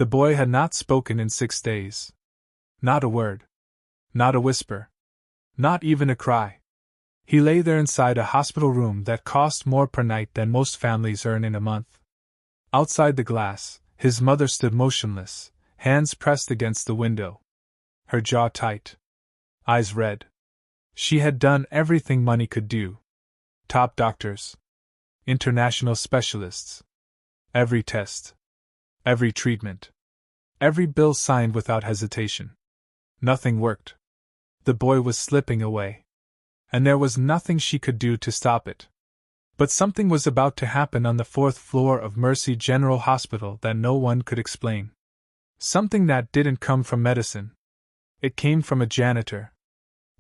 The boy had not spoken in 6 days. Not a word. Not a whisper. Not even a cry. He lay there inside a hospital room that cost more per night than most families earn in a month. Outside the glass, his mother stood motionless, hands pressed against the window. Her jaw tight. Eyes red. She had done everything money could do. Top doctors. International specialists. Every test. Every treatment. Every bill signed without hesitation. Nothing worked. The boy was slipping away. And there was nothing she could do to stop it. But something was about to happen on the 4th floor of Mercy General Hospital that no one could explain. Something that didn't come from medicine. It came from a janitor.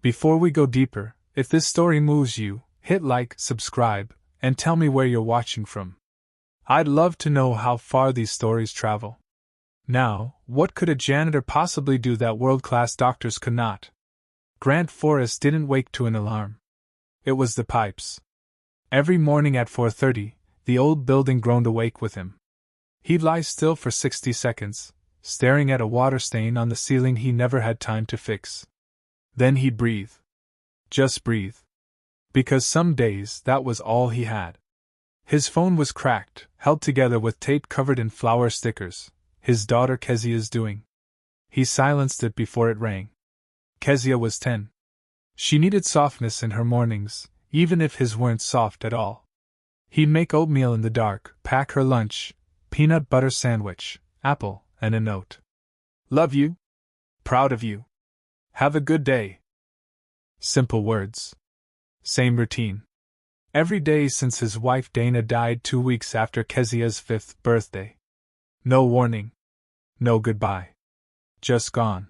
Before we go deeper, if this story moves you, hit like, subscribe, and tell me where you're watching from. I'd love to know how far these stories travel. Now, what could a janitor possibly do that world-class doctors could not? Grant Forrest didn't wake to an alarm. It was the pipes. Every morning at 4:30, the old building groaned awake with him. He'd lie still for 60 seconds, staring at a water stain on the ceiling he never had time to fix. Then he'd breathe. Just breathe. Because some days that was all he had. His phone was cracked, held together with tape covered in flower stickers, his daughter Kezia's doing. He silenced it before it rang. Kezia was 10. She needed softness in her mornings, even if his weren't soft at all. He'd make oatmeal in the dark, pack her lunch, peanut butter sandwich, apple, and a note. Love you. Proud of you. Have a good day. Simple words. Same routine. Every day since his wife Dana died 2 weeks after Kezia's 5th birthday. No warning. No goodbye. Just gone.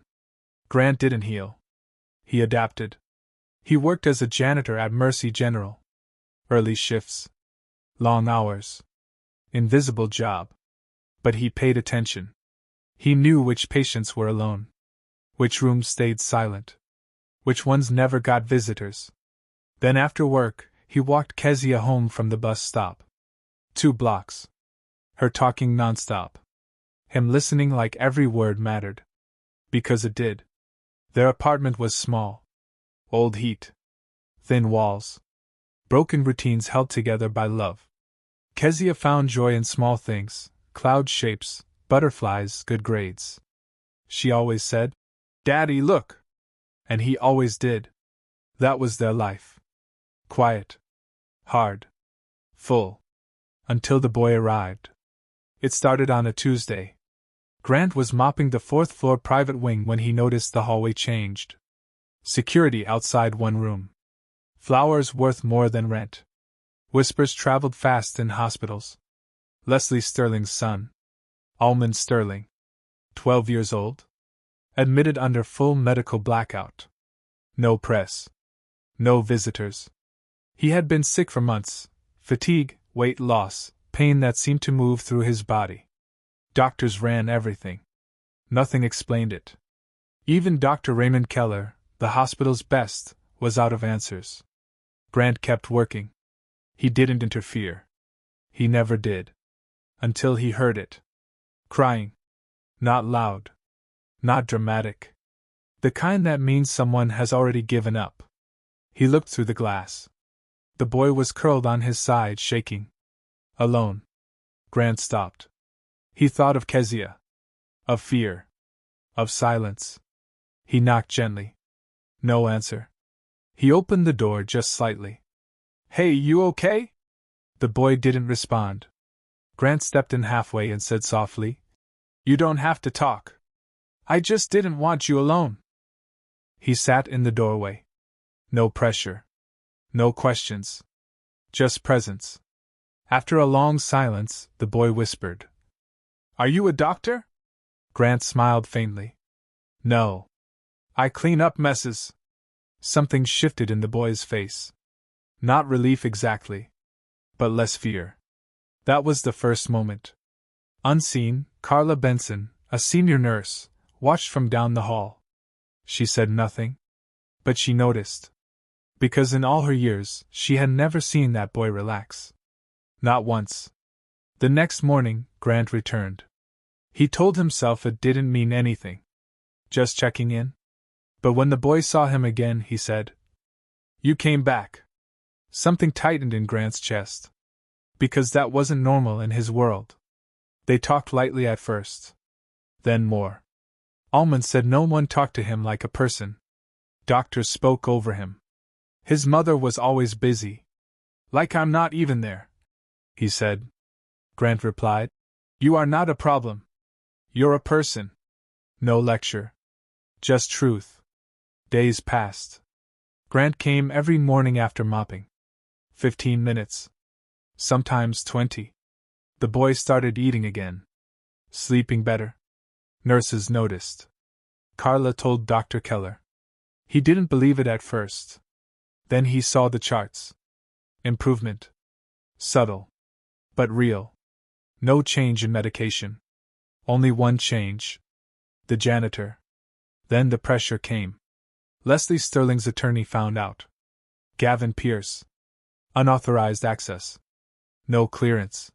Grant didn't heal. He adapted. He worked as a janitor at Mercy General. Early shifts. Long hours. Invisible job. But he paid attention. He knew which patients were alone. Which rooms stayed silent. Which ones never got visitors. Then after work, he walked Kezia home from the bus stop. 2 blocks. Her talking nonstop. Him listening like every word mattered. Because it did. Their apartment was small. Old heat. Thin walls. Broken routines held together by love. Kezia found joy in small things, cloud shapes, butterflies, good grades. She always said, "Daddy, look!" And he always did. That was their life. Quiet. Hard. Full. Until the boy arrived. It started on a Tuesday. Grant was mopping the 4th floor private wing when he noticed the hallway changed. Security outside one room. Flowers worth more than rent. Whispers traveled fast in hospitals. Leslie Sterling's son. Almond Sterling. 12 years old. Admitted under full medical blackout. No press. No visitors. He had been sick for months. Fatigue, weight loss, pain that seemed to move through his body. Doctors ran everything. Nothing explained it. Even Dr. Raymond Keller, the hospital's best, was out of answers. Grant kept working. He didn't interfere. He never did. Until he heard it. Crying. Not loud. Not dramatic. The kind that means someone has already given up. He looked through the glass. The boy was curled on his side, shaking. Alone. Grant stopped. He thought of Kezia. Of fear. Of silence. He knocked gently. No answer. He opened the door just slightly. "Hey, you okay?" The boy didn't respond. Grant stepped in halfway and said softly, "You don't have to talk. I just didn't want you alone." He sat in the doorway. No pressure. No questions. Just presence. After a long silence, the boy whispered, "Are you a doctor?" Grant smiled faintly. "No. I clean up messes." Something shifted in the boy's face. Not relief exactly. But less fear. That was the first moment. Unseen, Carla Benson, a senior nurse, watched from down the hall. She said nothing. But she noticed. Because in all her years, she had never seen that boy relax. Not once. The next morning, Grant returned. He told himself it didn't mean anything. Just checking in. But when the boy saw him again, he said, "You came back." Something tightened in Grant's chest. Because that wasn't normal in his world. They talked lightly at first. Then more. Almond said no one talked to him like a person. Doctors spoke over him. His mother was always busy. "Like I'm not even there," he said. Grant replied, "You are not a problem. You're a person." No lecture. Just truth. Days passed. Grant came every morning after mopping. 15 minutes. Sometimes 20. The boy started eating again. Sleeping better. Nurses noticed. Carla told Dr. Keller. He didn't believe it at first. Then he saw the charts. Improvement. Subtle. But real. No change in medication. Only one change. The janitor. Then the pressure came. Leslie Sterling's attorney found out. Gavin Pierce. Unauthorized access. No clearance.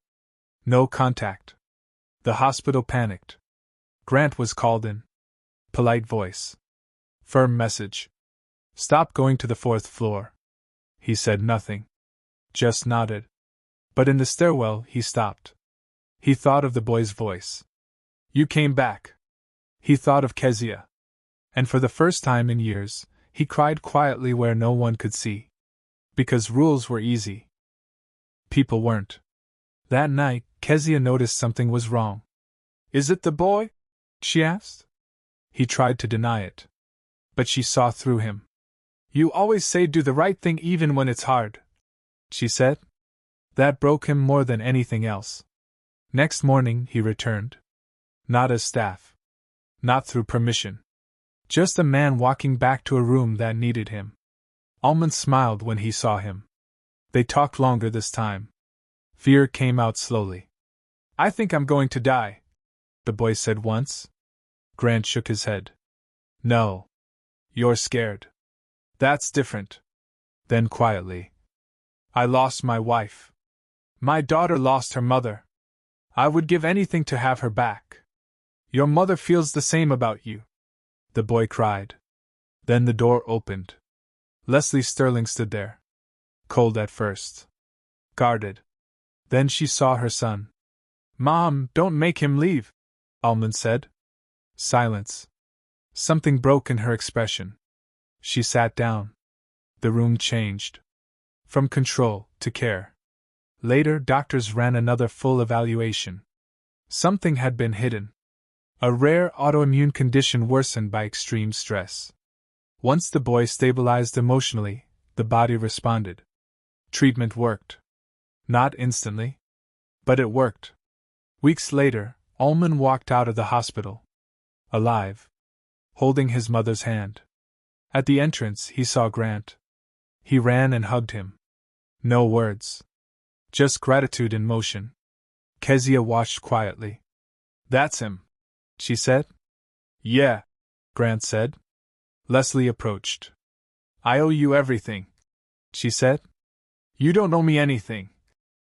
No contact. The hospital panicked. Grant was called in. Polite voice. Firm message. "Stop going to the 4th floor." He said nothing. Just nodded. But in the stairwell, he stopped. He thought of the boy's voice. "You came back." He thought of Kezia. And for the first time in years, he cried quietly where no one could see. Because rules were easy. People weren't. That night, Kezia noticed something was wrong. "Is it the boy?" she asked. He tried to deny it. But she saw through him. "You always say do the right thing even when it's hard," she said. That broke him more than anything else. Next morning, he returned. Not as staff. Not through permission. Just a man walking back to a room that needed him. Almond smiled when he saw him. They talked longer this time. Fear came out slowly. "I think I'm going to die," the boy said once. Grant shook his head. "No. You're scared. That's different." Then quietly. "I lost my wife. My daughter lost her mother. I would give anything to have her back. Your mother feels the same about you," the boy cried. Then the door opened. Leslie Sterling stood there. Cold at first. Guarded. Then she saw her son. "Mom, don't make him leave," Almond said. Silence. Something broke in her expression. She sat down. The room changed. From control to care. Later, doctors ran another full evaluation. Something had been hidden. A rare autoimmune condition worsened by extreme stress. Once the boy stabilized emotionally, the body responded. Treatment worked. Not instantly. But it worked. Weeks later, Ullman walked out of the hospital. Alive. Holding his mother's hand. At the entrance, he saw Grant. He ran and hugged him. No words. Just gratitude in motion. Kezia watched quietly. "That's him," she said. "Yeah," Grant said. Leslie approached. "I owe you everything," she said. "You don't owe me anything,"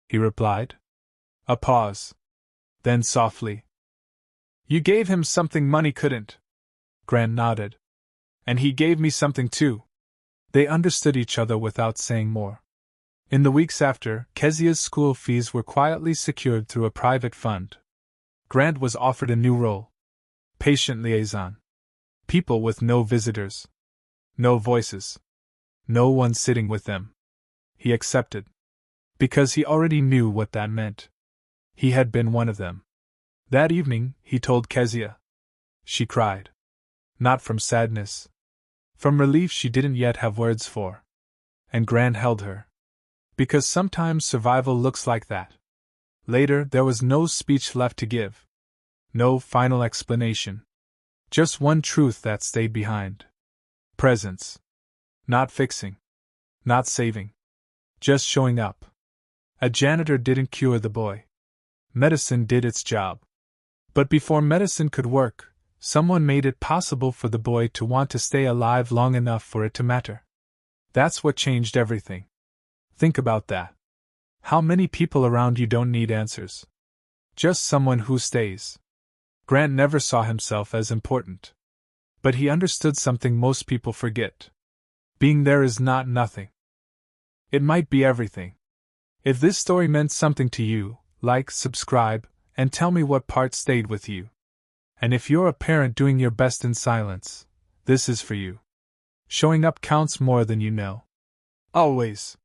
he replied. A pause. Then softly. "You gave him something money couldn't." Grant nodded. "And he gave me something too." They understood each other without saying more. In the weeks after, Kezia's school fees were quietly secured through a private fund. Grant was offered a new role. Patient liaison. People with no visitors. No voices. No one sitting with them. He accepted. Because he already knew what that meant. He had been one of them. That evening, he told Kezia. She cried. Not from sadness. From relief she didn't yet have words for. And Grant held her. Because sometimes survival looks like that. Later, there was no speech left to give. No final explanation. Just one truth that stayed behind. Presence. Not fixing. Not saving. Just showing up. A janitor didn't cure the boy. Medicine did its job. But before medicine could work, someone made it possible for the boy to want to stay alive long enough for it to matter. That's what changed everything. Think about that. How many people around you don't need answers? Just someone who stays. Grant never saw himself as important. But he understood something most people forget. Being there is not nothing. It might be everything. If this story meant something to you, like, subscribe, and tell me what part stayed with you. And if you're a parent doing your best in silence, this is for you. Showing up counts more than you know. Always.